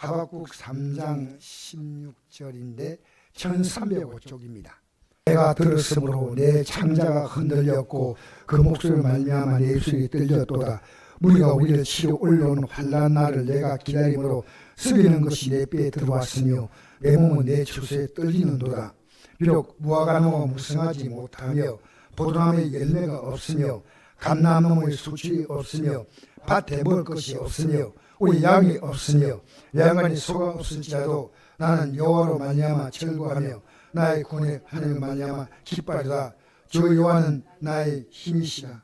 하박국 3장 16절인데 1305쪽입니다. 내가 들었으므로 내 창자가 흔들렸고 그 목소리를 말미암아 내 입술이 떨렸도다. 무리가 우리를 치러 올라오는 환난 날을 내가 기다림으로 썩이는 것이 내 뼈에 들어왔으며 내 몸은 내 추수에 떨리는도다. 비록 무화과나무가 무성하지 못하며 포도나무에 열매가 없으며 감람나무에 수출이 없으며 밭에 먹을 것이 없으며 우리 양이 없으며 양간에 소가 없을지라도 나는 여호와로 말미암아 즐거워하며 나의 구원의 하나님을 말미암아 기뻐하리라. 주 여호와는 나의 힘이시라.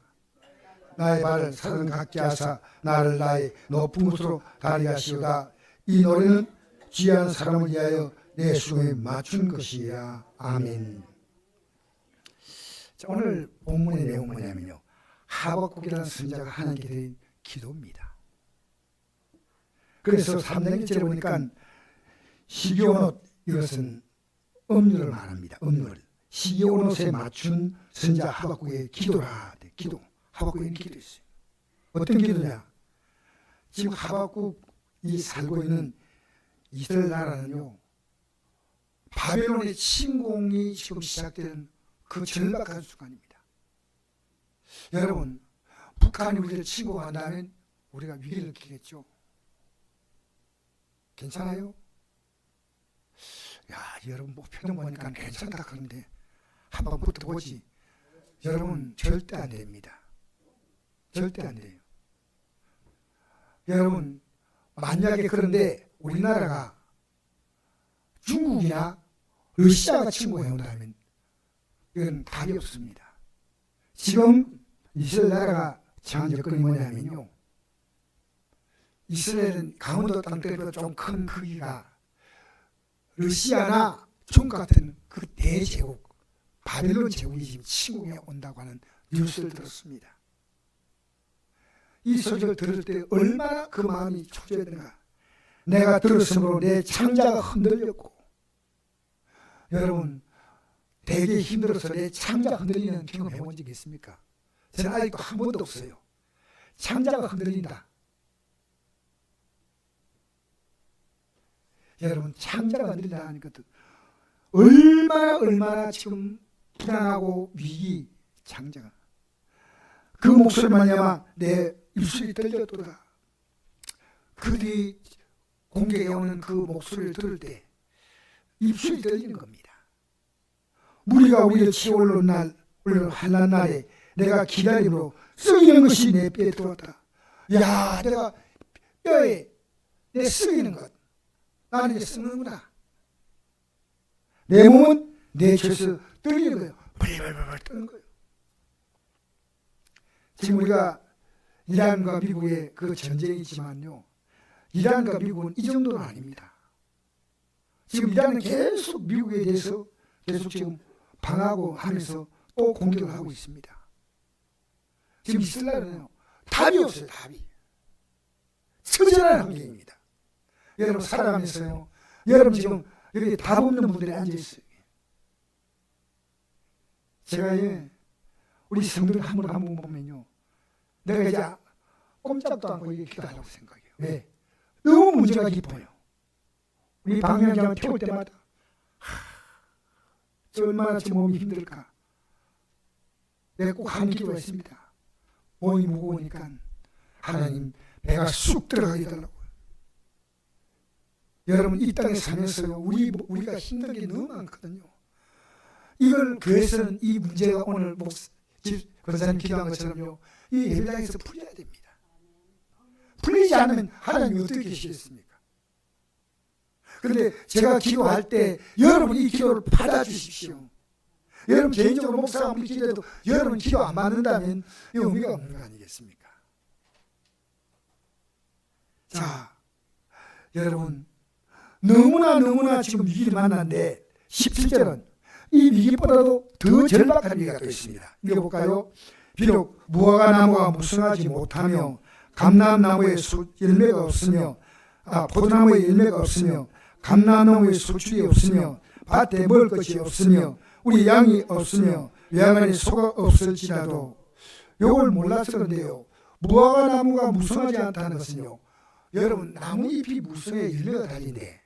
나의 발을 사람 같게 하사 나를 나의 높은 곳으로 다니게 하시오다. 이 노래는 귀한 사람을 위하여 내 수고에 맞춘 것이야. 아멘. 자, 오늘 본문의 내용은 뭐냐면요, 하박국이라는 선지자가 하나님께 드린 기도입니다. 그래서 3장 1절에 보니까 시기온옷, 이것은 음료를 말합니다. 음료를 시기온옷에 맞춘 선지자 하박국의 기도라. 기도. 하박국이 기도했어요. 어떤 기도냐? 지금 하박국이 살고 있는 이스라엘 나라는요, 바벨론의 침공이 지금 시작되는 그 절박한 순간입니다. 여러분, 북한이 우리를 침공한다면 우리가 위기를 느끼겠죠. 괜찮아요? 야, 여러분 뭐 표정 보니까 괜찮다 그런데 한번 붙어보지. 여러분 절대 안 됩니다. 절대 안 돼요. 여러분, 만약에 그런데 우리나라가 중국이나 러시아가 침공해 온다면 이건 답이 없습니다. 지금 이스라엘 나라가 처한 여건이 뭐냐면요, 이스라엘은 강원도 땅덩이보다 좀 큰 크기가 러시아나 중국 같은 그 대제국 바벨론 제국이 지금 침공해 온다고 하는 뉴스를 들었습니다. 이 소식을 들을 때 얼마나 그 마음이 초조했는가. 내가 들었으므로 내 창자가 흔들렸고, 여러분 되게 힘들어서 내 창자가 흔들리는 경험 해본 적 있습니까? 저는 아직도 한 번도 없어요. 창자가 흔들린다. 여러분, 창자가 흔들린다 하니까 얼마나 지금 불안하고 위기. 창자가 그 목소리를 말미암아 내 입술이 떨렸도다. 그들이 공격해 오는 그 목소리를 들을 때 입술이 떨리는 겁니다. 무리가 우리를 치러 올라온 날, 환난 날에 내가 기다림으로 썩이는 것이 내 뼈에 들어왔다. 야, 내가 뼈에 내 썩이는 것, 나는 이제 썩는구나. 내 몸은 내 죄에서 떨리는 거예요. 벌벌벌 떠는 거예요. 지금 우리가 이란과 미국의 그 전쟁이 있지만요, 이란과 미국은 이 정도는 아닙니다. 지금 이란은 계속 미국에 대해서 계속 지금 방하고 하면서 또 공격을 하고 있습니다. 지금 이스라엘은요, 답이 없어요. 답이. 처절한 환경입니다. 여러분 살아가면서요, 여러분 지금 여기 답 없는 분들이 앉아있어요. 제가 우리 성도들 한 번 보면요, 내가 이제 꼼짝도 않고 이게 기도하려고 생각해요. 왜? 너무 문제가 깊어요. 우리 방향장을 태울 때마다 저 얼마나 제 몸이 힘들까. 내가 꼭 하는 기도가 있습니다. 몸이 무거우니까 하나님 배가 쑥 들어가게 해달라고요. 여러분, 이 땅에 살면서요, 우리가 힘든 게 너무 많거든요. 이걸 교회에서는 이 문제가 오늘 권사님 기도한 것처럼요, 이 예배당에서 풀려야 됩니다. 풀리지 않으면 하나님이 어떻게 계시겠습니까? 그런데 제가 기도할 때 여러분 이 기도를 받아주십시오. 여러분 개인적으로 목사가 아무리 기도해도 여러분 기도 안 받는다면 의미가 없는 거 아니겠습니까? 자, 여러분 너무나 지금 위기를 만났는데 17절은 이 위기보다도 더 절박한 위기가 또 있습니다. 읽어볼까요? 비록 무화과나무가 무성하지 못하며 감람나무에 열매가 없으며 포도나무에 열매가 없으며 감람나무에 수출이 없으며 밭에 먹을 것이 없으며 우리 양이 없으며 외양간에 소가 없을지라도, 요걸 몰라서 그런데요, 무화과나무가 무성하지 않다는 것은요, 여러분 나뭇잎이 무성에 열매가 달린데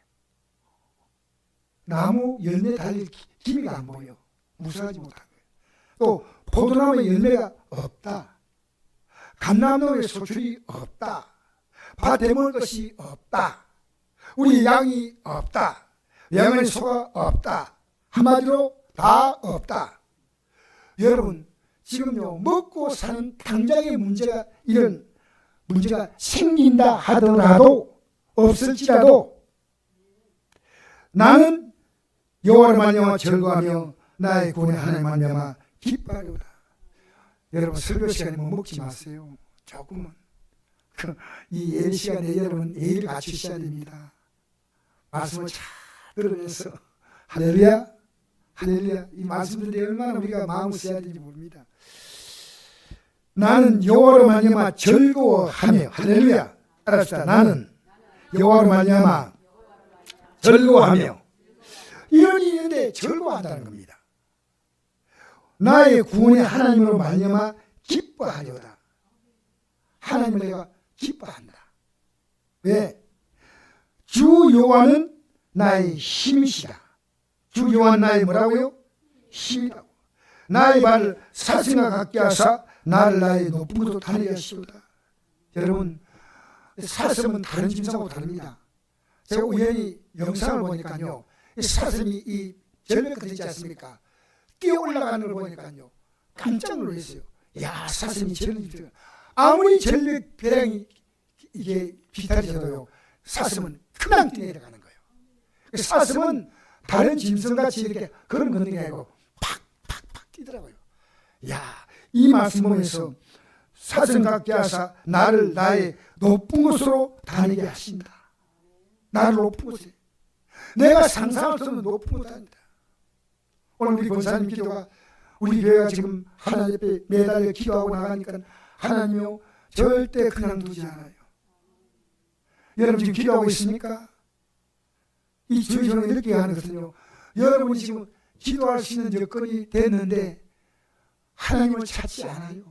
나무 열매 달릴 기미가 안 보여. 무성하지 못한 거예요. 또 포도나무에 열매가 없다. 감람나무에 소출이 없다. 밭에 먹을 것이 없다. 우리 양이 없다. 양의 소가 없다. 한마디로 다 없다. 여러분 지금요 먹고 사는 당장의 문제가 이런 문제가 생긴다 하더라도 없을지라도 나는 여호와를 말미암아 즐거워하며 나의 구원의 하나님 말미암아 기뻐하리로다. 여러분 설교 시간에 뭐 먹지 마세요. 조금은 이 예배 시간에 여러분 예의를 갖추셔야 됩니다. 말씀을 잘 들으면서 할렐루야 할렐루야 이 말씀들이 얼마나 우리가 마음을 써야 되는지 모릅니다. 나는 여호와로 말미암아 즐거워하며 할렐루야 알았다. 나는 여호와로 말미암아 즐거워하며 이런 일이 있는데 즐거워한다는 겁니다. 나의 구원의 하나님으로 말미암아 기뻐하려다. 하나님을 내가 기뻐한다. 왜? 주 여호와는 나의 힘이시다. 주 여호와는 나의 뭐라고요? 힘이라고. 나의 발을 사슴과 같게 하사 나를 나의 높은 곳으로 다니게 하시도다. 여러분 사슴은 다른 짐승하고 다릅니다. 제가 우연히 영상을 보니까요 사슴이 이 절벽 끝에 있지 않습니까? 뛰어 올라가는 걸 보니까요 깜짝 놀랐어요. 야 사슴이 절벽 아무리 절벽 벼랑이 이게 비탈해져도요 사슴은 그냥 뛰어 내려가는 거예요. 사슴은 다른 짐승같이 이렇게 걸음 걷는 게 아니고 팍팍팍 뛰더라고요. 야, 이 말씀 보면서 사슴 같게 하사 나를 나의 높은 곳으로 다니게 하신다. 나를 높은 곳에 내가 상상할 수 없는 높은 곳에 다닌다. 오늘 우리 권사님 기도가 우리 교회가 지금 하나님 앞에 매달려 기도하고 나가니까 하나님이요 절대 그냥 두지 않아요. 여러분 지금 기도하고 있습니까? 이 주의성을 이렇게 하는 것은요 여러분이 지금 기도할 수 있는 여건이 됐는데 하나님을 찾지 않아요.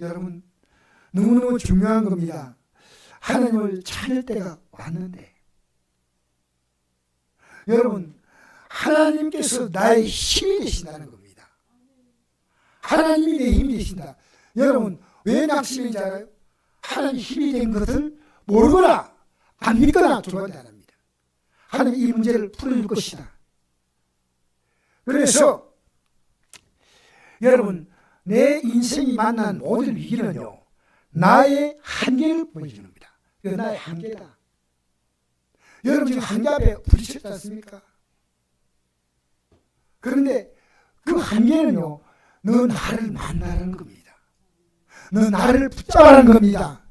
여러분 너무너무 중요한 겁니다. 하나님을 찾을 때가 왔는데 여러분 하나님께서 나의 힘이 되신다는 겁니다. 하나님이 내 힘이 되신다. 여러분 왜 낙심인지 알아요? 하나님 힘이 된 것을 모르거나 안 믿거나 두려워하지 않습니다. 하나님 이 문제를 풀어줄 것이다. 그래서 여러분 내 인생이 만난 모든 위기는요 나의 한계를 보여주는 겁니다. 이거 나의 한계다. 여러분 지금 한계 앞에 부딪혔지 않습니까? 그런데 그 한계는요 너 나를 만나는 겁니다. 너 나를 붙잡아라는 겁니다.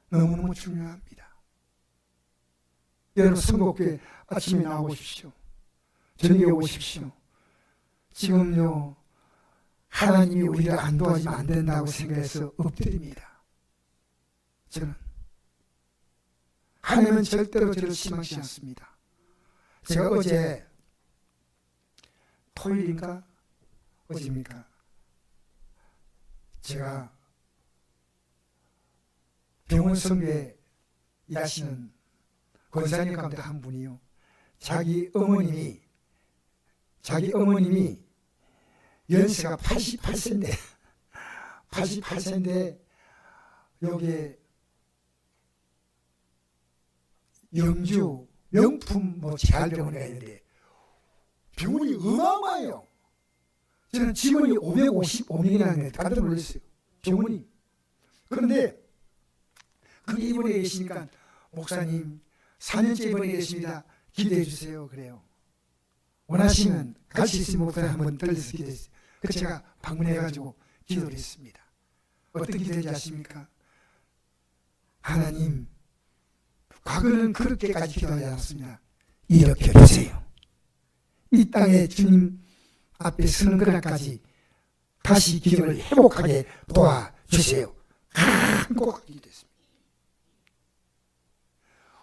너무너무 중요합니다. 여러분 선곡교회 아침에 나오십시오. 저녁에 오십시오. 지금요 하나님이 우리를 안 도와주면 안 된다고 생각해서 엎드립니다. 저는 하나님은 절대로 저를 실망하지 않습니다. 제가 어제 토요일인가 어제입니까? 제가 병원 선교에 일하시는 권사님 가운데 한 분이요. 자기 어머님이 연세가 88세인데 여기에 영주 명품 재활병원에 있는데 병원이 어마어마해요. 저는 직원이 555명이나 있는데 깜짝 놀랐어요. 병원이. 그런데 그 입원해 계시니까 목사님 4년째 입원해 계십니다. 기도해 주세요. 그래요. 원하시면 갈 수 있으면 목사님 한번 들려서 기도해 주세요. 그래서 제가 방문해가지고 기도를 했습니다. 어떤 기도인지 아십니까? 하나님 과거는 그렇게까지 기도하지 않았습니다. 이렇게 해주세요. 이 땅에 주님 앞에 서는 그날까지 다시 기억을 회복하게 도와주세요. 꼭 기도했습니다.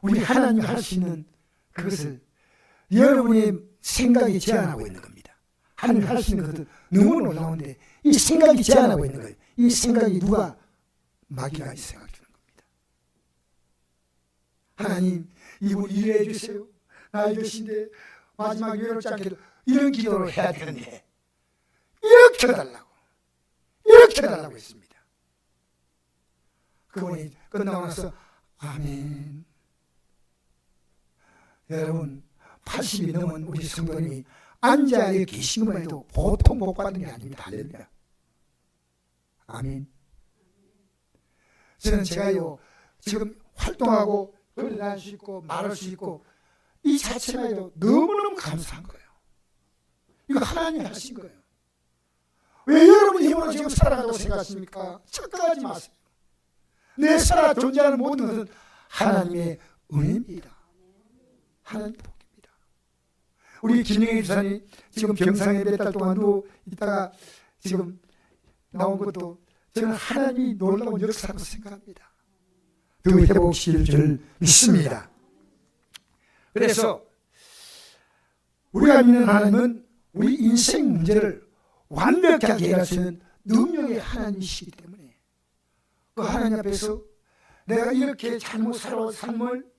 우리 하나님이 할 수 있는 그것을 여러분의 생각이 제한하고 있는 겁니다. 하나님이 할 수 있는 것은 너무 놀라운데 이 생각이 제한하고 있는 거예요. 이 생각이 누가? 마귀가 이 생각을 주는 겁니다. 하나님, 이분 일해 주세요. 나이 드신데 마지막 외롭지 않게 이런 기도를 해야 되는데 이렇게 해달라고 했습니다. 그분이 끝나고 나서 아멘. 여러분, 80이 넘은 우리 성도님이 앉아 계신 것만 해도 보통 복 받는 게 아닙니다. 할렐루야. 아멘. 저는 제가요, 지금 활동하고 걸어 다닐 수 있고 말할 수 있고 이 자체가 너무너무 감사한 거예요. 이거 하나님이 하신 거예요. 왜 여러분이 힘으로 지금 살아가고 생각하십니까? 착각하지 마세요. 내 살아 존재하는 모든 것은 하나님의 은혜입니다. 하나님의 복입니다. 우리 김영희 집사님 지금 병상에 몇 달 동안 누워 있다가 지금 나온 것도 저는 하나님이 놀라운 역사라고 생각합니다. 그 회복시킬 줄 믿습니다. 그래서 우리가 믿는 하나님은 우리 인생 문제를 완벽하게 해결할 수 있는 능력의 하나님이시기 때문에 그 하나님 앞에서 내가 이렇게 잘못 살아온 삶을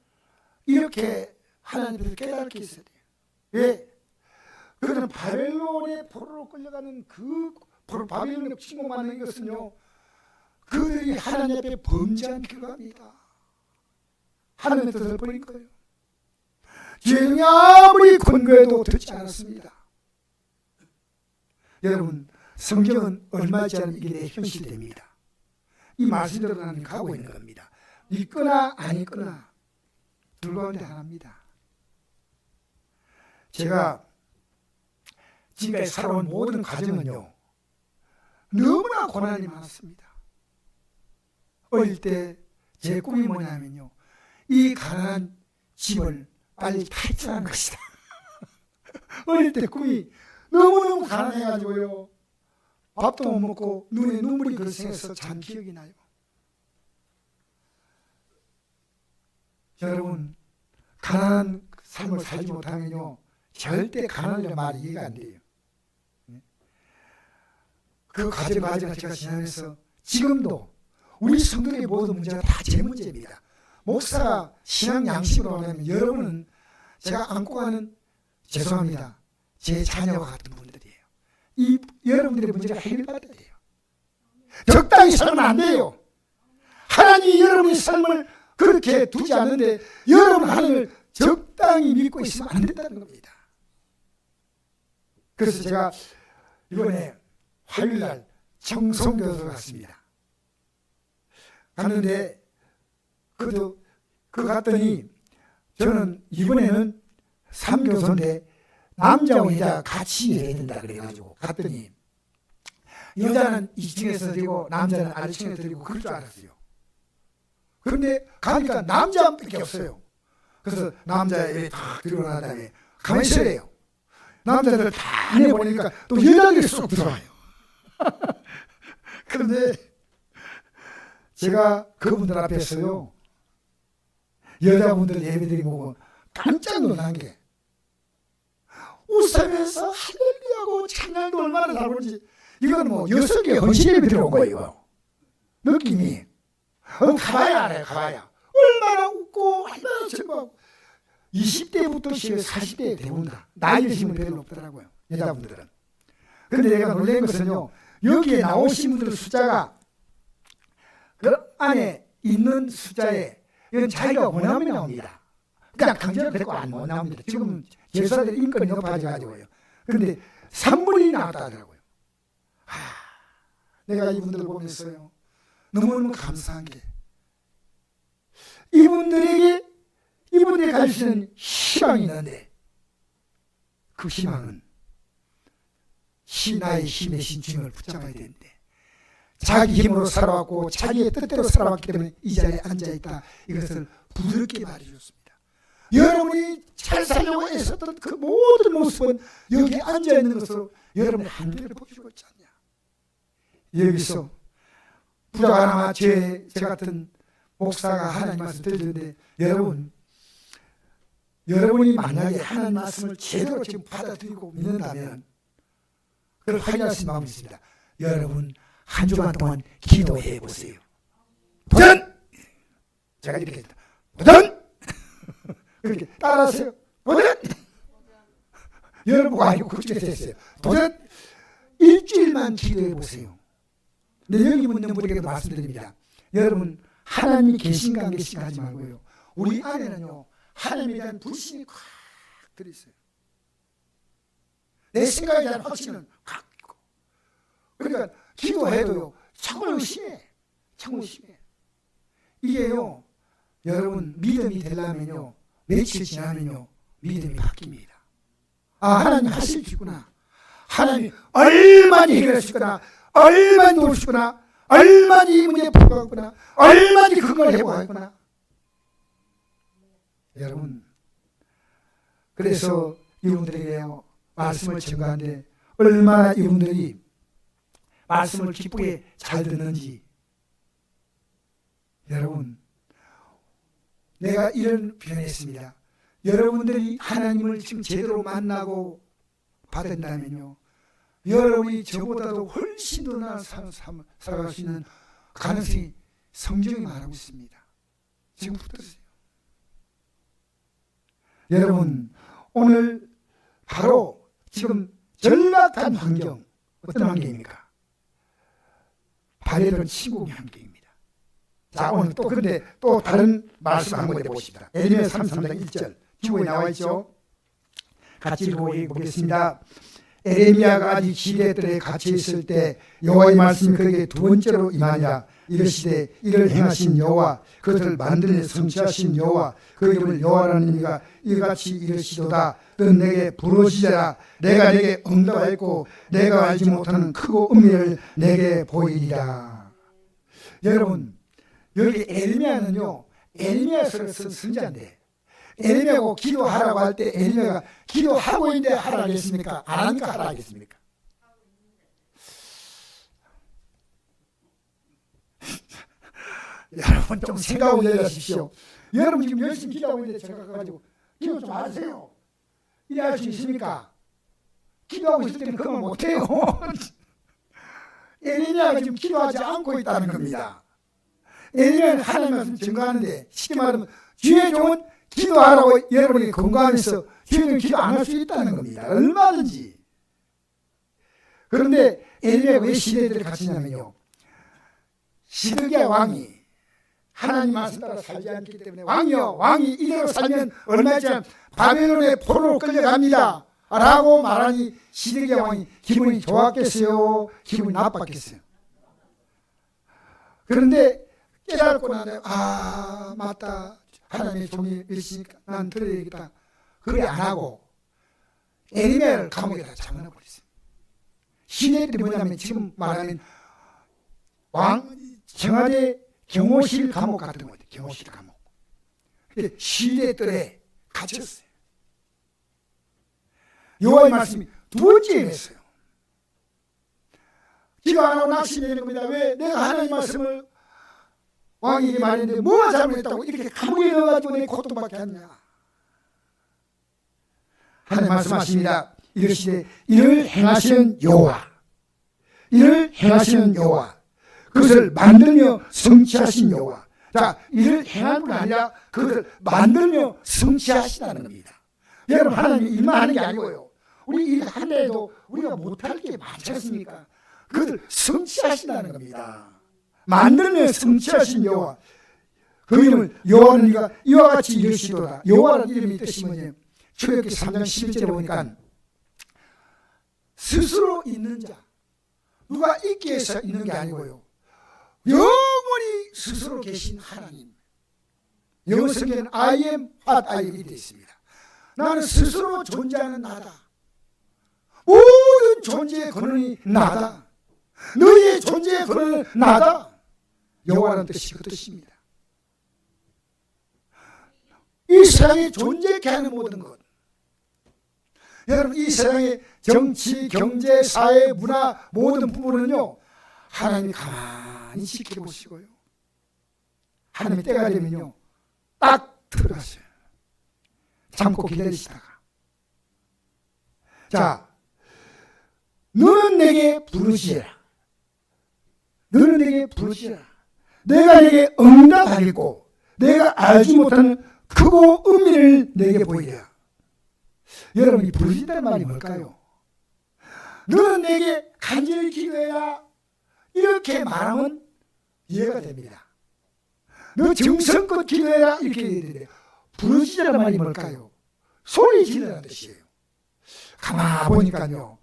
이렇게 하나님 앞에서 깨닫게 있어야 돼요. 왜? 그들은 바벨론의 포로로 끌려가는 그 바벨론의 침공하는 것은요, 그들이 하나님 앞에 범죄한 결과입니다. 하나님의 뜻을 버린 거예요. 죄중에 아무리 권고해도 듣지 않았습니다. 여러분, 성경은 얼마 있지 않으면 이게 내 현실됩니다. 이 말씀대로 나는 가고 있는 겁니다. 믿거나 아니거나 둘 가운데 하나입니다. 제가 지금까지 살아온 모든 과정은요, 너무나 고난이 많았습니다. 어릴 때 제 꿈이 뭐냐면요, 이 가난한 집을 빨리 탈출하는 것이다. 어릴 때 꿈이 너무너무 가난해가지고요, 밥도 못 먹고 눈에 눈물이 글썽해서 참 기억이 나요. 여러분, 가난한 삶을 살지 못하면요, 절대 가난이라는 말이 이해가 안 돼요. 그 과정을 제가 지나면서 지금도 우리 성도의 모든 문제가 다 제 문제입니다. 목사가 신앙 양식으로 하면 여러분은 제가 안고 가는, 죄송합니다, 제 자녀와 같은 분들이에요. 이 여러분들의 문제가 해결받아야 돼요. 적당히 살면 안 돼요. 하나님이 여러분의 삶을 그렇게 두지 않는데 여러분 하나님을 적당히 믿고 있으면 안 된다는 겁니다. 그래서 제가 이번에 화요일날 청송교도소를 갔습니다. 갔는데 그거 갔더니 저는 이번에는 3교소인데 남자와 여자 같이 해야 된다 그래가지고 갔더니 여자는 2층에서 드리고 남자는 아래층에서 드리고 그럴 줄 알았어요. 그런데 가니까 남자밖에 없어요. 그래서 남자애를 다 들고 난 다음에 가만히 있어요. 남자들 다 안에 보니까 또 여자들이 쏙 들어와요. 그런데 제가 그분들 앞에서요, 여자분들 예배드리 보고 깜짝 놀란 게, 웃으면서 할렐루야고 찬양도 얼마나 잘 부르지, 이건 뭐 6개 헌신 예배 들어온 거예요. 이거. 느낌이. 가봐야 알아요. 가봐야. 얼마나 웃고 얼마나 즐거워. 20대부터 40대 대부분 다 나이 드신 분 별로 없더라고요, 여자분들은. 그런데 내가 놀란 것은요, 여기에 나오신 분들 숫자가 그 안에 있는 숫자에 이건 자기가 원하면 나옵니다. 그냥 강제로 데리고 안 나옵니다. 지금 제사들 인권이 높아져가지고요. 그런데 3분이 나왔다 하더라고요. 내가 이분들을 보면서요, 너무너무 감사한 게, 이분들이 갈 수 있는 희망이 있는데, 그 희망은 나의 힘의 신중을 붙잡아야 되는데, 자기 힘으로 살아왔고 자기의 뜻대로 살아왔기 때문에 이 자리에 앉아있다, 이것을 부드럽게 말해줬습니다. 여러분이 잘 살려고 애썼던 그 모든 모습은 여기 앉아있는 것으로 여러분의 한계를 보여주고 있지 않냐. 여기서 부자가나마 제 같은 목사가 하나님 말씀 들려주는데, 여러분이 만약에 하나님 말씀을 제대로 지금 받아들이고 믿는다면 그걸 확인할 수 있는 마음이 있습니다. 여러분 한 주간 동안 기도해 보세요. 도전! 제가 이렇게 했다. 도전! 그렇게 따라하세요. 도전! 여러분 아니고 그쪽에 됐어요. 도전! 일주일만 기도해 보세요. 네, 여기 있는 분에게도 말씀드립니다. 여러분 하나님이 계신가 안 계신가 하지 말고요. 우리 안에는요 하나님에 대한 불신이 꽉 들어있어요. 내 생각에 대한 확신은 꽉 있고, 그러니까 기도해도요 자꾸 의심해. 자꾸 의심해. 이게요 여러분 믿음이 되려면요 며칠 지나면요 믿음이 바뀝니다. 아, 하나님 하실 수 있구나. 하나님 얼마나 해결하시구나, 얼마나 도우시구나, 얼마나 이 문제에 풀어가구나, 얼마나 그걸 해보겠구나. 여러분 그래서 이분들에게요 말씀을 전가하는데 얼마나 이분들이 말씀을 기쁘게 잘 듣는지. 여러분 내가 이런 표현했습니다. 여러분들이 하나님을 지금 제대로 만나고 받은다면요 여러분이 저보다도 훨씬 더 나은 삶을 살아갈 수 있는 가능성이 성경이 말하고 있습니다. 지금 붙들으세요. 여러분 오늘 바로 지금 전락한 환경, 어떤 환경입니까? 바벨론 침공의 환경입니다. 자, 오늘 또 그런데 또 다른 말씀 한번 해보십시다. 에레미야 33장 1절 주보에 나와 있죠. 같이 읽어보겠습니다. 에레미야가 아직 시대들에 갇혀 있을 때 여호와의 말씀이 그에게 두 번째로 임하니라. 이르시되 이를 행하신 여호와, 그것을 만드는 성취하신 여호와, 그 이름을 여호와라는 이가 이같이 이르시도다. 너는 내게 부르짖으라. 내가 내게 응답하였고 내가 알지 못하는 크고 은밀을 내게 보이리라. 여러분 여기 에레미야는요 에레미야서를 쓴 선지자인데, 에레미야가 기도하라고 할 때 에레미야가 기도하고 있는데 하라 하겠습니까? 안 하니까 하라 하겠습니까? 여러분 좀 생각을 내려주십시오. 여러분 지금 열심히 기도하고 있는데 제가 가가지고 기도 좀 하세요. 이래 할 수 있습니까? 기도하고 있을 때는 그만 못해요. 에레미야가 지금 기도하지 않고 있다는 겁니다. 에레미야는 하나님 말씀 증거하는데 쉽게 말하면 주의 종은 기도하라고 여러분이 건강하면서 주의 종은 기도 안 할 수 있다는 겁니다. 얼마든지. 그런데 에레미야가 왜 시대들을 갇히냐면요 시드기야 왕이 하나님 말씀 따라 살지 않기 때문에 왕이요 왕이 이대로 살면 얼마 있지만 바벨론의 포로로 끌려갑니다 라고 말하니 시드기야 왕이 기분이 좋았겠어요? 기분이 나빴겠어요? 그런데 깨닫고 나서 아 맞다 하나님의 종이 이러시니까 난 들어야겠다 그래 안 하고 에레미야를 감옥에다 잡아넣어버렸어요. 시대들이 뭐냐면 지금 말하면 청와대 경호실 감옥 같은 거예요. 경호실 감옥. 시대들에 갇혔어요. 여호와의 말씀이 두 번째 했어요. 기도 안 하고 낙심되는 겁니다. 왜? 내가 하나님 말씀을 왕에게 말했는데 뭐가 잘못했다고 이렇게 감옥에 넣어가지고 내 고통받게 하느냐. 하나님 말씀하십니다. 이르시되 이를 행하시는 여호와, 이를 행하시는 여호와, 그것을 만들며 성취하신 여호와. 자, 이를 행하는 건 아니라 그것을 만들며 성취하시다는 겁니다. 여러분 하나님이 일만 하는 게 아니고요 우리 일 하는데도 우리가 못할 게 많지 않습니까? 그것을 성취하신다는 겁니다. 만들며 성취하신 여호와, 그 이름을 여호와는 이가 이와 같이 이르시도다. 여호와라는 이름이 뜻이 뭐냐면 출애굽기 3장 11절에 보니까 스스로 있는 자, 누가 있기 위해서 있는 게 아니고요 영원히 스스로 계신 하나님. 영어 성경에는 I am what I am 되어 있습니다. 나는 스스로 존재하는 나다. 모든 존재의 근원이 나다. 너희의 존재의 근원은 나다. 여호와라는 뜻이 그 뜻입니다. 이 세상에 존재케 하는 모든 것, 여러분 이 세상의 정치, 경제, 사회, 문화 모든 부분은요 하나님이 가만히 지켜보시고요 하나님의 때가 되면요 딱 들어가셔요. 참고 기다리시다가 자 너는 내게 부르시라. 너는 내게 부르짖으라. 내가 내게 응답하겠고 내가 알지 못하는 크고 은밀을 내게 보이리라. 여러분이 부르짖다는 말이 뭘까요? 너는 내게 간절히 기도해라. 이렇게 말하면 이해가 됩니다. 너 정성껏 기도해라. 이렇게 얘기해야 부르짖으라는 말이 뭘까요? 소리 지르라는 뜻이에요. 가만 보니까요.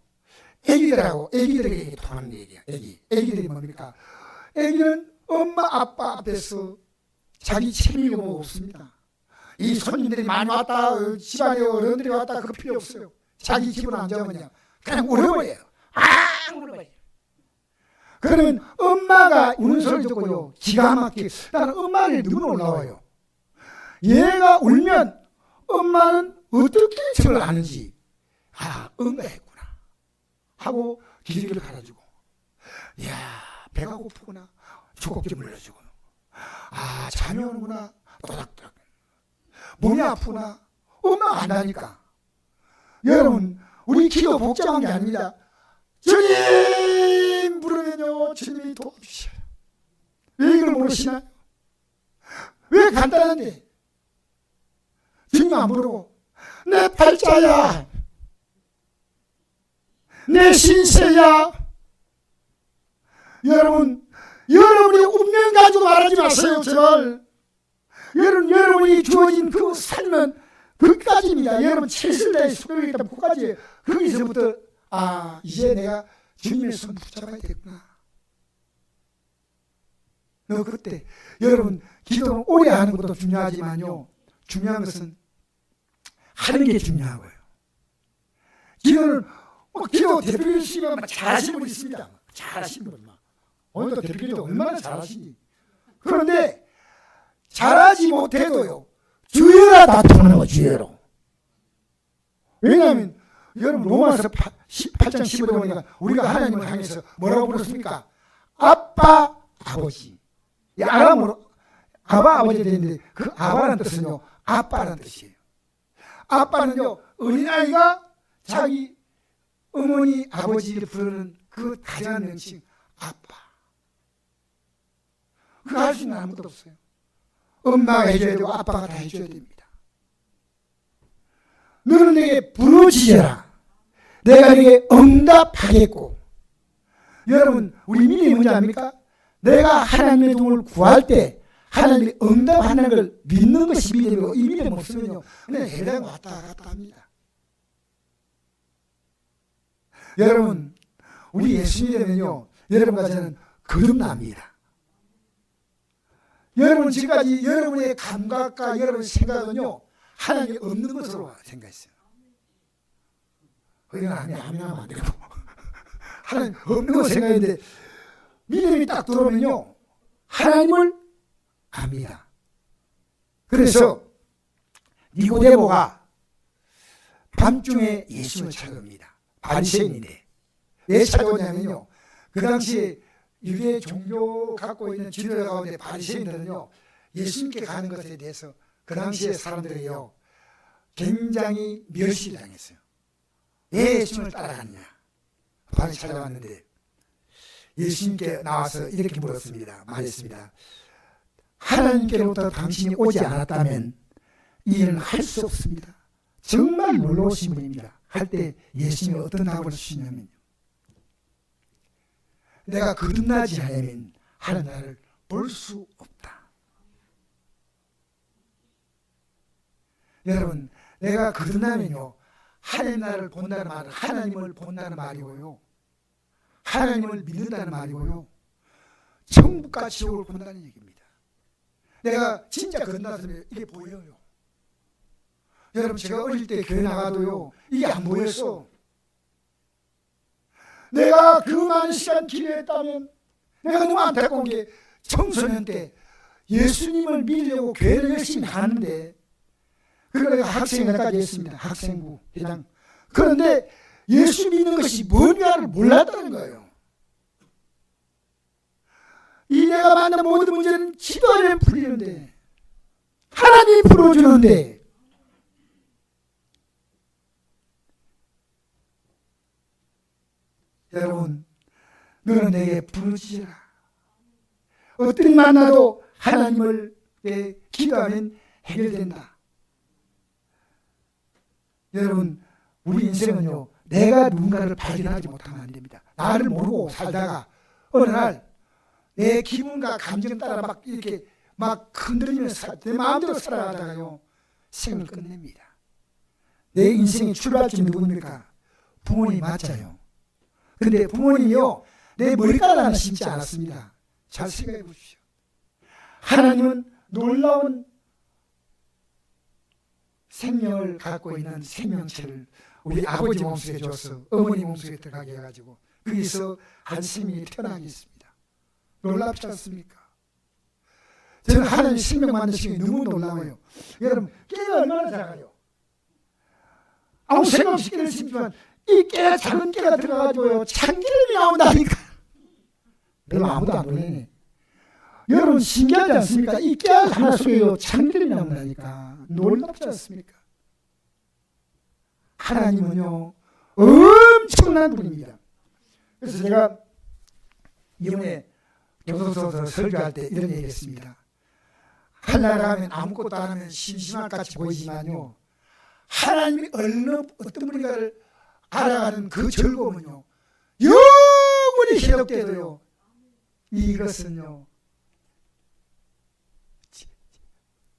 애기들에게 통하는 얘기야. 애기들이 뭡니까? 애기는 엄마 아빠 앞에서 자기 재미가 뭐 없습니다. 이 손님들이 많이 왔다, 집안에 어른들이 왔다, 그거 필요 없어요. 자기 기분 안 좋으면 그냥 울어버려요. 울어버려요. 그러면 엄마가 우는 소리 듣고요, 기가 막히게 나는 엄마를 눈물 올라와요. 얘가 울면 엄마는 어떻게 저걸 아는지, 응가했구나 하고 기저귀를 갈아주고, 이야 배가 고프구나, 주걱기 물려주고, 잠이 오는구나, 또닥또닥, 몸이 아프구나, 엄마가 안다니까. 여러분, 우리 기도 복잡한 게 아닙니다. 주님 부르면요 주님이 도와주셔요. 왜 이걸 모르시나요? 왜 간단한데 주님 안 부르고 내 팔자야, 내 신세야. 여러분이 운명 가지고 말하지 마세요, 제발. 여러분이 주어진 그 삶은 그까지입니다. 여러분 7세대의 수명이 있다면 그까지. 거기서부터 이제 내가 주님의 손 붙잡아야 되구나. 너 그때 여러분 기도는 오래 하는 것도 중요하지만요, 중요한 것은 하는 게 중요하고요. 기도는 기도 대표님이시면 잘하시는 분 있습니다. 잘하시는 분. 오늘도 대표님도 얼마나 잘하시니. 그런데 잘하지 못해도요, 주여라 다 통하는 거, 주여로. 왜냐하면 여러분 로마서 8장 15절 보니까 우리가 하나님을 향해서 뭐라고 부르습니까? 아빠, 아버지. 아람으로 아바, 아버지 되는데 그 아바라는 뜻은요, 아빠라는 뜻이에요. 아빠는요, 어린아이가 자기 어머니, 아버지를 부르는 그 다정한 명칭, 아빠. 그거 할 수 있는 아무것도 없어요. 엄마가 해줘야 되고 아빠가 다 해줘야 됩니다. 너는 내게 부르짖어라. 내가 네게 응답하겠고. 여러분, 우리 믿음이 뭔지 압니까? 내가 하나님의 도움을 구할 때 하나님이 응답하는 걸 믿는 것이 믿음이고, 이 믿음 없으면요 그냥 해당 왔다 갔다 합니다. 여러분, 우리 예수 믿으면요 여러분과 저는 거듭납니다. 여러분 지금까지 여러분의 감각과 여러분의 생각은요 하나님이 없는 것으로 생각했어요. 그냥 아멘 하면 안 되고 하나님 없는 거 생각했는데, 믿음이 딱 들어오면요 하나님을 압니다. 그래서 니고데모가 밤중에 예수를 찾아옵니다. 바리새인인데 왜 찾아오냐면요, 그 당시에 유대 종교 갖고 있는 지도자 가운데 바리새인들은요 예수님께 가는 것에 대해서 그 당시에 사람들이요 굉장히 멸시를 당했어요. 왜 예수님을 따라갔냐. 밤에 찾아왔는데 예수님께 나와서 이렇게 물었습니다. 말했습니다. 하나님께로부터 당신이 오지 않았다면 이 일은 할 수 없습니다. 정말 놀라우신 분입니다. 할 때 예수님이 어떤 답을 주시냐면, 내가 거듭나지 않으면 하나님 나를 볼 수 없다. 여러분, 내가 거듭나면요 하나님 나를 본다는 말은 하나님을 본다는 말이고요, 하나님을 믿는다는 말이고요, 천국과 지옥을 본다는 얘기입니다. 내가 진짜 거듭났으면 이게 보여요. 여러분, 제가 어릴 때 교회 나가도요 이게 안 보였어. 내가 그 많은 시간 기도했다면, 내가 너무 안타까운 게 청소년 때 예수님을 믿으려고 교회를 열심히 하는데, 그러니까 내가 학생회까지 했습니다. 학생부 회장. 그런데 예수 믿는 것이 뭔가를 몰랐다는 거예요. 이 내가 만난 모든 문제는 기도하면 풀리는데, 하나님이 풀어주는데, 여러분, 너는 내게 부르짖으라. 어떤 일 만나도 하나님을 기도하면 해결된다. 여러분, 우리 인생은요, 내가 누군가를 발견하지 못하면 안 됩니다. 나를 모르고 살다가 어느 날 내 기분과 감정 따라 막 이렇게 막 흔들리면서 내 마음대로 살아가다가요, 생을 끝냅니다. 내 인생의 출발점이 누굽니까? 부모님 맞아요. 근데 부모님이요, 내 머리카락 하나 심지 않았습니다. 잘 생각해 보십시오. 하나님은 놀라운 생명을 갖고 있는 생명체를 우리 아버지 몸속에 줬어. 어머니 몸속에 들어가게 해가지고 거기서 한 생명이 태어나게 했습니다. 놀랍지 않습니까? 저는 하나님 생명 만드신 게 너무 놀라워요. 여러분, 깨가 얼마나 작아요? 아무 생각 없이 깨를 심지만 이 깨가, 작은 깨가 들어가가지고요, 참기름이 나온다니까. 별로 아무도 안 놀래네. 여러분, 신기하지 않습니까? 이 깨 하나 속에요, 참기름이 나온다니까. 놀랍지 않습니까? 하나님은요, 엄청난 분입니다. 그래서 제가 이번에 교도소 설교할 때 이런 얘기 했습니다. 하늘나라 가면 아무것도 안 하면 심심할 같이 보이지만요, 하나님이 어떤 분인가를 알아가는 그 즐거움은요, 영원히 희석돼도요, 이것은요,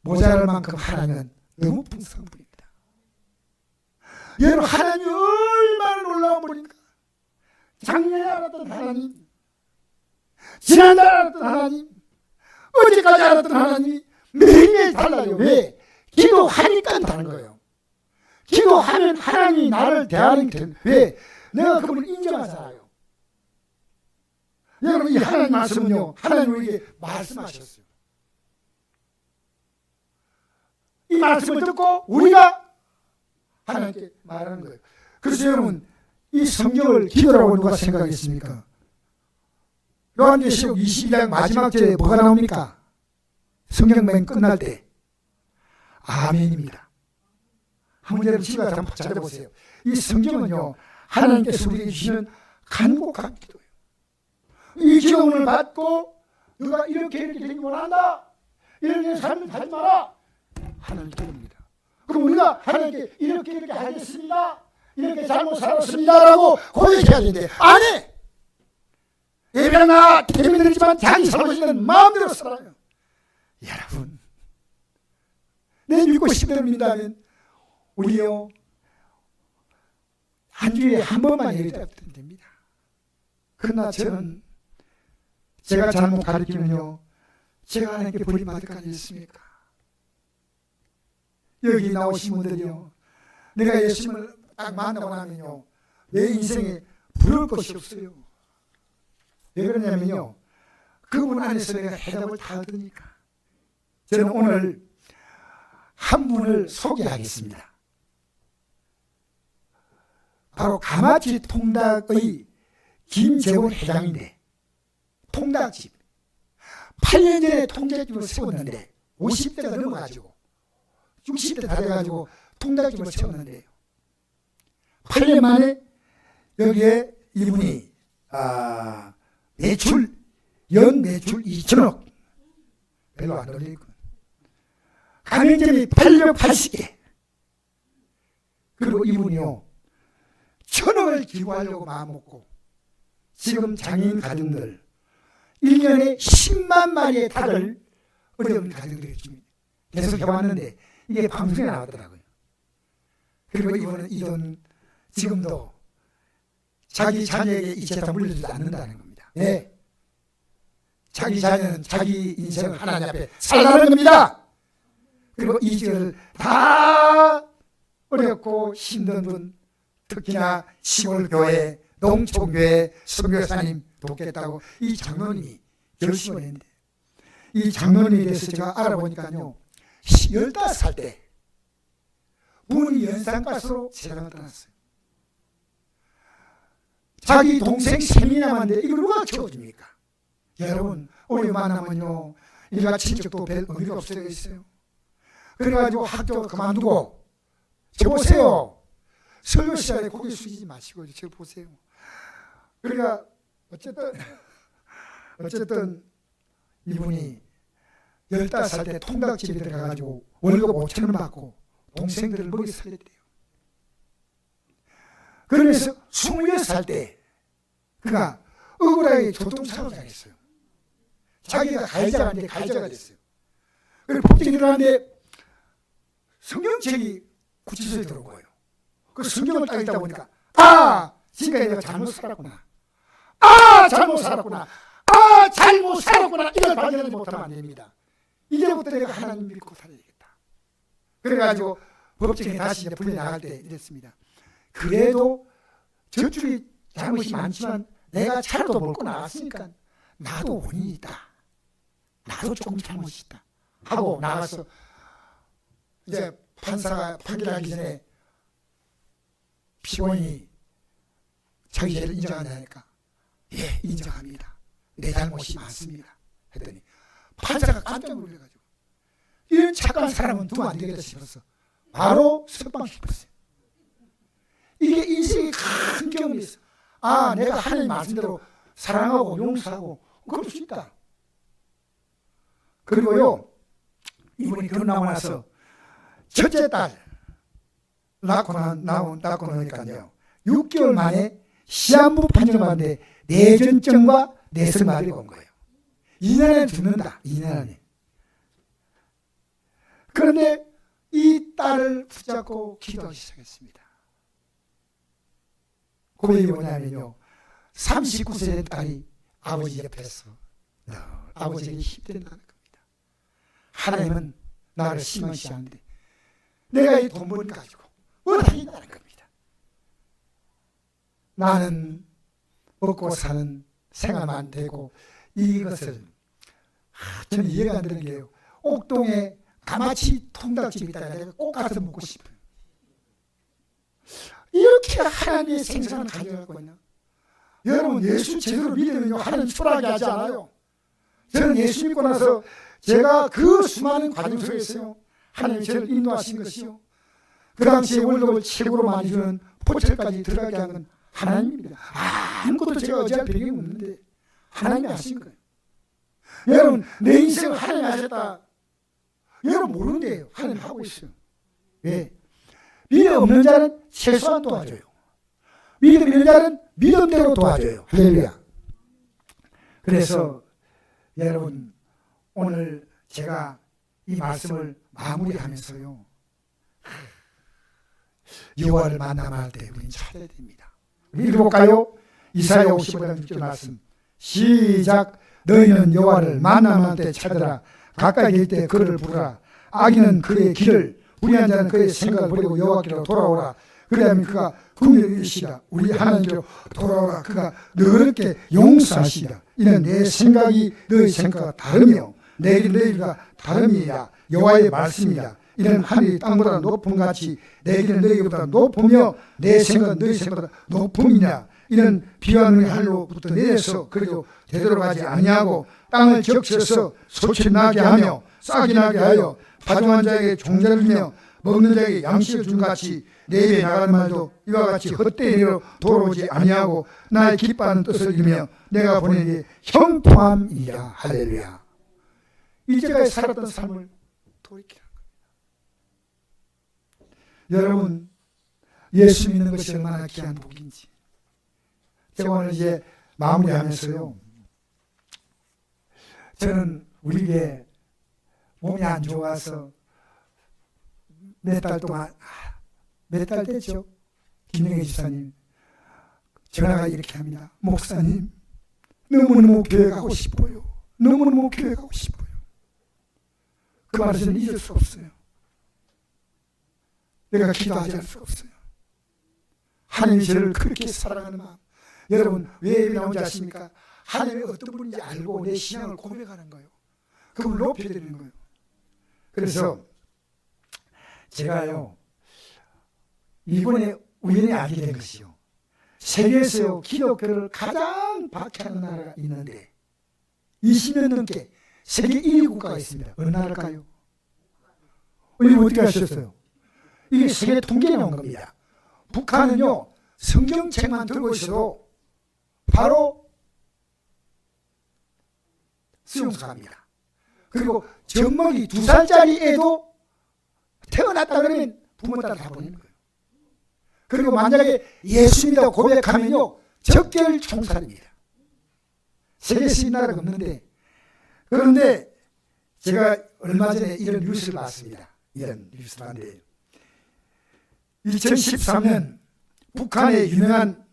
모자랄 만큼 하나님은 너무 풍성한 분입니다. 여러분, 하나님이 얼마나 놀라운 분입니까? 작년에 알았던 하나님, 지난달 알았던 하나님, 어제까지 알았던 하나님이 매일매일 달라요. 왜? 기도하니까 다른 거예요. 기도하면 하나님이 나를 대하는 게, 왜? 내가 그분을 인정하잖아요. 여러분, 이 하나님 말씀은요, 하나님 우리에게 말씀하셨어요. 이 말씀을 듣고 우리가 하나님께 말하는 거예요. 그래서 여러분, 이 성경을 기도라고 누가 생각했습니까? 요한계시록 22장 마지막 절에 뭐가 나옵니까? 성경 맨 끝날 때 아멘입니다. 한번 여러분 집에 가서 한번 찾아보세요. 이 성경은요, 하나님께서 우리에게 주시는 간곡한 기도예요. 이 기도문을 받고 너가 이렇게 되기 원한다, 이렇게 삶을 살지 마라, 하나님 기도입니다. 그럼 우리가 하나님께 이렇게 하겠습니다, 이렇게 잘못 살았습니다 라고 고백해야 되는데 안 해. 예배나 예배드리지만 자기 살고 싶은 마음대로 살아요. 여러분, 내 믿고 싶은 믿다면 우리요, 한 주에 한 번만 예배드리면 됩니다. 그러나 저는 제가 잘못 가르치면요, 제가 하나님께 버림받을 거 아니겠습니까? 여기 나오신 분들이요, 내가 예수님을 딱 만나고 나면요, 내 인생에 부러울 것이 없어요. 왜 그러냐면요, 그분 안에서 내가 해답을 다 얻으니까. 저는 오늘 한 분을 소개하겠습니다. 바로 가마치 통닭의 김재원 회장인데, 통닭집 8년 전에 통닭집을 세웠는데 50대가 넘어가지고 60대 다 돼가지고 통닭집을 세웠는데요, 8년 만에 여기에 이분이 연 매출 2천억, 별로 안 올리고, 가맹점이 880개, 그리고 이분이요, 1,000억을 기부하려고 마음먹고 지금 장애인 가정들 1년에 10만 마리의 닭을 어려운 가정들에게 줍니다. 계속 해왔는데 이게 방송에 나왔더라고요. 그리고 이분은 이 돈 지금도 자기 자녀에게 이 재산 물려주지 않는다는 겁니다. 네. 자기 자녀는 자기 인생을 하나님 앞에 살라는 겁니다. 그리고 이 집을 다 어렵고 힘든 분, 특히나 시골교회, 농촌교회 선교사님 돕겠다고 이 장로님이 결심을 했는데, 이 장로님에 대해서 제가 알아보니까요, 15살 때 부모님이 연산가스로 세상을 떠났어요. 자기 동생 셈이 남았는데 이걸 누가 키워줍니까? 여러분, 우리 만나면요, 일가 친척도 별 의미가 없어졌어요. 그래가지고 학교 그만두고, 저 보세요, 설교 시간에 고개 숙이지 마시고 저 보세요. 그러니까 어쨌든 이분이 15살 때 통닭집에 들어가가지고 월급 5,000원 받고 동생들을 먹여 살렸대요. 그러면서 26살 때 그가 억울하게 교통사고를 당했어요. 자기가 가해자가 아닌데 가해자가 됐어요. 그리고 법정에 들어갔는데 성경책이 구치소에 들어온 거예요. 그 성경을 딱 읽다 보니까 지금까지 내가 잘못 살았구나. 잘못 살았구나. 잘못 살았구나. 이걸 발견하지 못하면 안 됩니다. 이제부터 내가 하나님 믿고 살아야겠다. 그래가지고 법정에 다시 이제 불려 나갈 때 이랬습니다. 그래도 저쪽이 잘못이 많지만 내가 차라도 몰고 나갔으니까 나도 원인이 있다. 나도 조금 잘못이 있다. 하고 나가서 이제 판사가 판결하기 전에 피고인이 자기 죄를 인정한다니까 예, 인정합니다. 내 잘못이 많습니다. 했더니 판사가 깜짝 놀라가지고 이런 착한 사람은 두면 안 되겠다 싶어서 바로 석방시켰어요. 이게 인생의 큰 경험이 있어. 내가 하나님 말씀대로 사랑하고 용서하고 그럴 수 있다. 그리고요, 이분이 결혼하고 나서 첫째 딸 낳고 나니까요 6개월 만에 시한부 판정을 받는데 뇌전증과 뇌성마비가 온 거예요. 2년 안에 죽는다. 2년 안에. 그런데 이 딸을 붙잡고 기도하기 시작했습니다. 고백이 뭐냐면요, 39세 된 딸이 아버지 옆에서 아버지에게 힘든다는 겁니다. 하나님은 나를 심으시 않는데 내가 이 돈 버는 가지고 뭘 하겠다는 겁니다. 나는 먹고 사는 생활만 되고 이것을 저는 이해가 안 되는 게요, 옥동에 가마치 통닭집이 있다가 내가 꼭 가서 먹고 싶어요. 이렇게 하나님의 생선을 가져가고 있나? 여러분, 예수 제대로 믿으면 하나님 초라하게 하지 않아요. 저는 예수 믿고 나서 제가 그 수많은 과정 속에서요, 하나님이 저를 인도하신 것이요, 그 당시에 월급을 최고로 많이 주는 포철까지 들어가게 한 건 하나님입니다. 아무것도 제가 의지할 배경이 없는데 하나님이 하신 거예요. 여러분, 내 인생을 하나님이 하셨다, 여러분 모르는데요, 하나님 하고 있어요. 왜? 믿음 없는 자는 최소한 도와줘요. 믿음 있는 자는 믿음대로 도와줘요. 할렐루야. 그래서 여러분, 오늘 제가 이 말씀을 마무리하면서요, 여호와를 만나할 때 우리는 찾아야 됩니다. 읽어볼까요? 이사야 55장 6절 말씀 시작. 너희는 여호와를 만나할 때 찾으라. 가까이 있을 때 그를 부르라. 악인은 그의 길을, 불의한 자는 그의 생각을 버리고 여호와께로 돌아오라. 그래야면 그가 긍휼을 이루시리라. 우리 하나님께로 돌아오라. 그가 너희에게 용서하시리라. 이는 내 생각이 너희 생각과 다르며 내 길은 너희 길과 다름이라. 여호와의 말씀이라. 이는 하늘이 땅보다 높음 같이 내 길은 너희보다 높으며 내 생각은 너희 생각보다 높음이냐. 이는 비와 눈이 하늘로부터 내려서 그리고 되돌아가지 아니하고 땅을 적셔서 소출이 나게 하며 싹이 나게 하여 파종한 자에게 종자를 주며 먹는 자에게 양식을 준 같이 내 입에 나가는 말도 이와 같이 헛되이 내로 돌아오지 아니하고 나의 기뻐하는 뜻을 이루며 내가 보내니 형통함이라. 할렐루야. 이제까지 살았던 삶을 돌이키라는 겁니다. 여러분, 예수 믿는 것이 얼마나 귀한 복인지 제가 오늘 이제 마무리하면서요, 저는 우리에게 몸이 안 좋아서 몇 달 동안, 몇 달 됐죠? 김영애 집사님 전화가 이렇게 합니다. 목사님, 너무너무 교회 가고 싶어요. 너무너무 교회 가고 싶어요. 그 말을 저는 잊을 수 없어요. 내가 기도하지 않을 수 없어요. 하나님이 저를 그렇게 사랑하는 마음. 여러분, 왜 예배 나온지 아십니까? 하나님이 어떤 분인지 알고 내 신앙을 고백하는 거예요. 그걸 높여드리는 거예요. 그래서 제가요, 이번에 우연히 알게 된 것이요, 세계에서 기독교를 가장 박해하는 나라가 있는데 20년 넘게 세계 1위 국가가 있습니다. 어느 나라일까요? 이거 어떻게 하셨어요? 이게 세계 통계에 나온 겁니다. 북한은요, 성경책만 들고 있어도 바로 수용소갑니다. 그리고 젖먹이 2살짜리 애도 태어났다 그러면 부모 따라 다 보내는 거예요. 그리고 만약에 예수 믿다고 고백하면요 적결 총살입니다. 세계에서 이 나라가 없는데, 그런데 제가 얼마 전에 이런 뉴스를 봤습니다. 이런 뉴스를 봤는데 2013년 북한의 유명한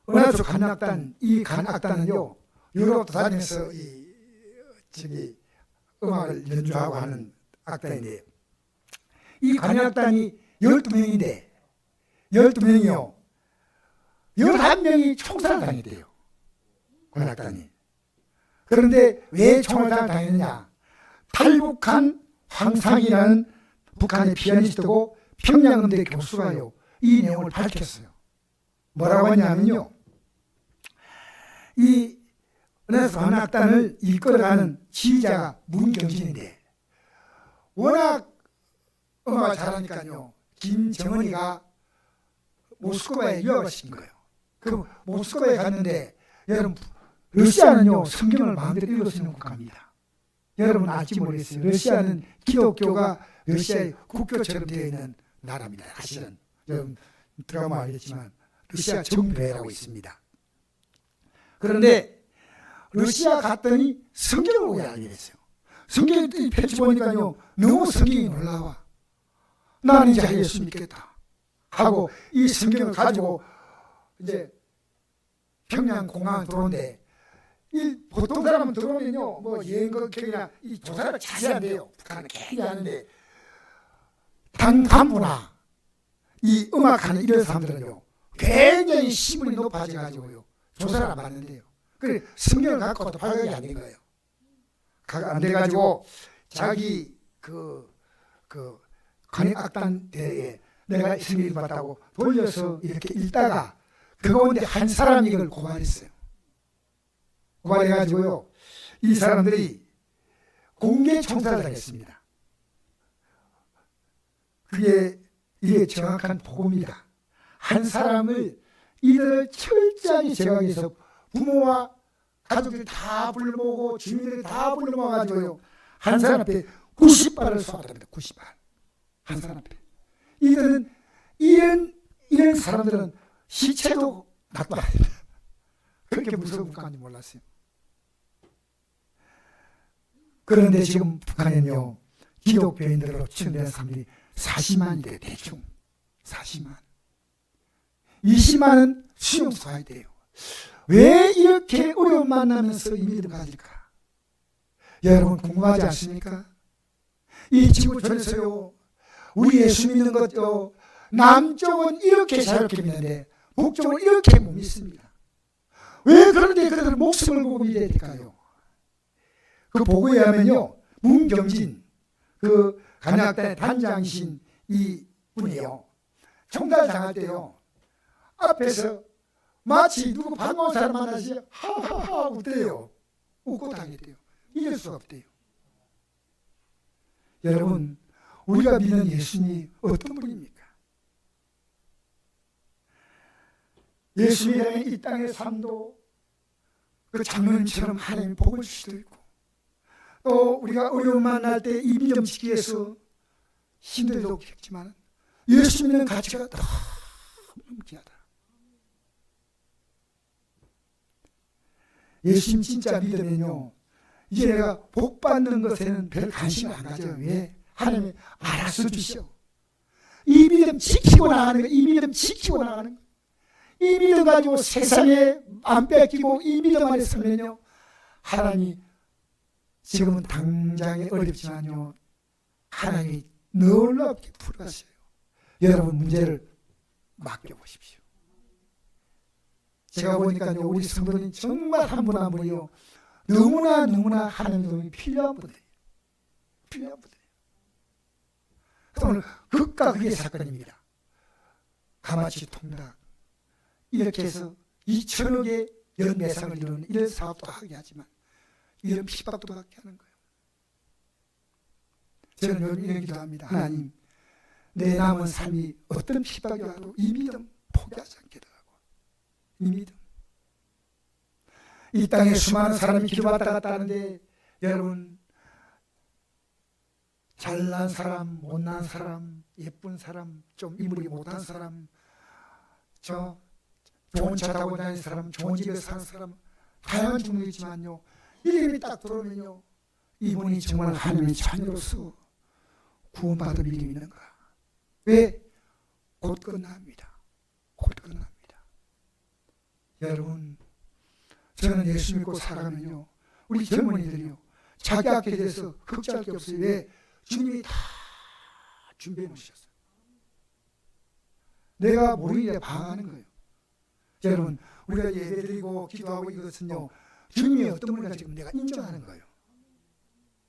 은하수 간악단, 이 간악단은요 유럽도 다니면서 음악을 연주하고 하는 악단인데, 이 간악단이 12명인데 12명이요 11명이 총살을 당했대요. 간악단이. 그런데 왜 총살을 당했느냐, 탈북한 황상이라는 북한의 피아니스트고 평양음대 교수가요 이 내용을 밝혔어요. 뭐라고 하냐면요, 이 은하수 관악단을 이끌어가는 지휘자가 문경진인데 워낙 음악을 잘하니까요 김정은이가 모스크바에 유학을 시킨 거예요. 그 모스크바에 갔는데, 여러분 러시아는요 성경을 마음대로 읽을 수 있는 국가입니다. 여러분 알지 모르겠어요. 러시아는 기독교가 러시아의 국교처럼 되어 있는 나라입니다. 사실은 여러분 들어가면 알겠지만 러시아 정교회라고 있습니다. 그런데 러시아 갔더니 성경을 보게 알게 됐어요. 성경을 펼쳐보니까요 너무 성경이 놀라워. 나는 이제 예수 믿겠다 하고 이 성경을 가지고 이제 평양 공항에 들어오는데, 이 보통 사람은 들어오면요 뭐 여행객이나 이 조사를 자세히 한대요. 북한은 굉장히 하는데, 당 간부나 이 음악하는 이런 사람들은요 굉장히 신분이 높아져 가지고요 조사를 안 받는데요. 그래 성경을 갖고도 발각이 안 된 거예요. 안 돼 가지고 자기 그 관악단 대회에 내가 승리를 받다고 돌려서 이렇게 읽다가 그 가운데 한 사람이 이걸 고발했어요. 고발해 가지고요 이 사람들이 공개 총살을 당했습니다. 이게 정확한 보고입니다. 한 사람을 이들을 철저하게 제거해서 부모와 가족들이 다 불러모으고 주민들이 다 불러모아가지고요 한 사람 앞에 90발을 쏘았답니다. 90발 한 사람 앞에. 이들은 이런 사람들은 시체도 놔둬야 됩니다. 그렇게 무서운 국가인지 몰랐어요. 그런데 지금 북한은요 기독교인들로 추천되는 사람들이 40만이 돼요. 대충 40만. 20만은 수용소 가야 돼요. 왜 이렇게 어려움 만나면서 이 믿음 가질까? 여러분 궁금하지 않습니까? 이 지구 전에서요 우리 예수 믿는 것도 남쪽은 이렇게 자유롭게 믿는데 북쪽은 이렇게 못 믿습니다. 왜 그런데 그들은 목숨을 걸고 믿어야 될까요? 그 보고에 하면요 문경진 그 간악단의 단장이신 이 분이요 총살 당할 때요 앞에서 마치 누구 반가운 사람 만나시 하하하 웃대요. 웃고 당했대요. 이길 수가 없대요. 여러분 우리가 믿는 예수님이 어떤 분입니까? 예수님의 이 땅의 삶도 그 장로님처럼 하나님 복을 줄 수도 있고, 또 우리가 어려움 만날 때 이 믿음 지키기 위해서 힘들도 없겠지만 예수 믿는 가치가 너무 귀하다. 예수님 진짜 믿으면요 이제 내가 복 받는 것에는 별 관심을 안 가져요. 왜? 하나님이 알아서 주시오. 이 믿음 지키고 나가는 거예요. 이 믿음 지키고 나가는 거예요. 이 믿음 가지고 세상에 안 뺏기고 이 믿음 안에 서면요 하나님이 지금은 당장에 어렵지만요 하나님이 놀랍게 풀어가셔요. 여러분 문제를 맡겨보십시오. 제가 보니까요 우리 성도는 정말 한 분 한 분이요 너무나 하나님의 도움이 필요한 분들이에요. 필요한 분들이에요. 오늘 극과 극의 사건입니다. 가마치 통닭 이렇게 해서 2천억의 연매상을 이루는 이런 사업도 하게 하지만 이런 핍박도 받게 하는 거예요. 저는 요즘 이런 기도합니다. 하나님 내 남은 삶이 어떤 핍박이 와도 이 믿음 포기하지 않게 달라고. 이 믿음. 이 땅에 수많은 사람이 기도받다 갔다 하는데 여러분, 잘난 사람, 못난 사람, 예쁜 사람, 좀 인물이 못한 사람, 좋은 차 타고 다니는 사람, 좋은 집에 사는 사람, 다양한 종류 있지만요, 이름이 딱 들어오면요, 이분이 정말 하나님의 자녀로서 구원받을 믿음이 있는가? 왜? 곧 끝납니다. 곧 끝납니다. 여러분, 저는 예수 믿고 살아가면요, 우리 젊은이들이요, 자기 앞에 대해서 걱정할 게 없어요. 왜? 주님이 다 준비해 놓으셨어요. 내가 모르게 방황하는 거예요. 여러분, 우리가 예배드리고 기도하고 이것은요, 주님이 어떤 분인가 지금 내가 인정하는 거예요.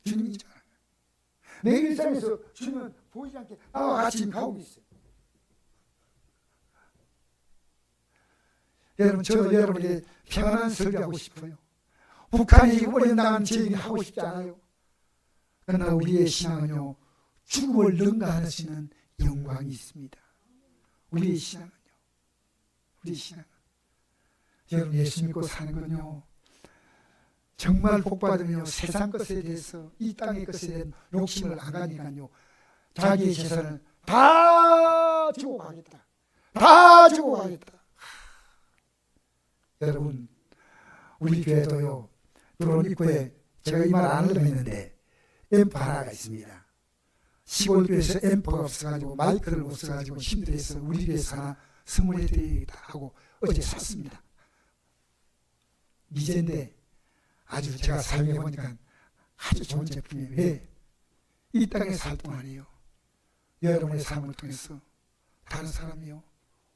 주님이 인정하는 거예요. 내 일상에서 주님은 보이지 않게 나와 같이 가고 있어요. 여러분, 저 여러분에게 평안한 설교하고 싶어요. 북한이 오염당한 제 얘기 하고 싶지 않아요. 그러나 우리의 신앙은요, 죽음을 능가할 수 있는 영광이 있습니다. 우리의 신앙은요, 우리 신앙은 여러분, 예수 믿고 사는 건요, 정말 복받으면요, 세상 것에 대해서, 이 땅의 것에 대한 욕심을 안 가니까요, 자기의 재산을 다 주고 가겠다. 다 주고 가겠다. 여러분, 우리 교회도요, 들어온 입구에 제가 이 말 안 하려고 했는데 앰프 하나가 있습니다. 시골 교회에서 앰프가 없어가지고 마이크를 못 써가지고 힘들어서 우리 교회에서 하나 선물해드리겠다 하고 어제 샀습니다. 미제인데 아주 제가 사용해보니까 아주 좋은 제품이에요. 왜? 이 땅에 살 동안이요, 여러분의 삶을 통해서 다른 사람이요,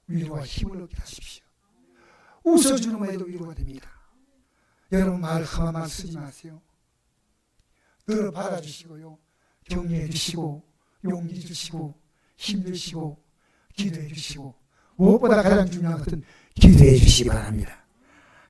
위로와 힘을 얻게 하십시오. 웃어주는 말에도 위로가 됩니다. 여러분, 말 험한 말 쓰지 마세요. 늘 받아주시고요, 격려해 주시고, 용기 주시고, 힘 주시고, 기도해 주시고, 무엇보다 가장 중요한 것은 기도해 주시기 바랍니다.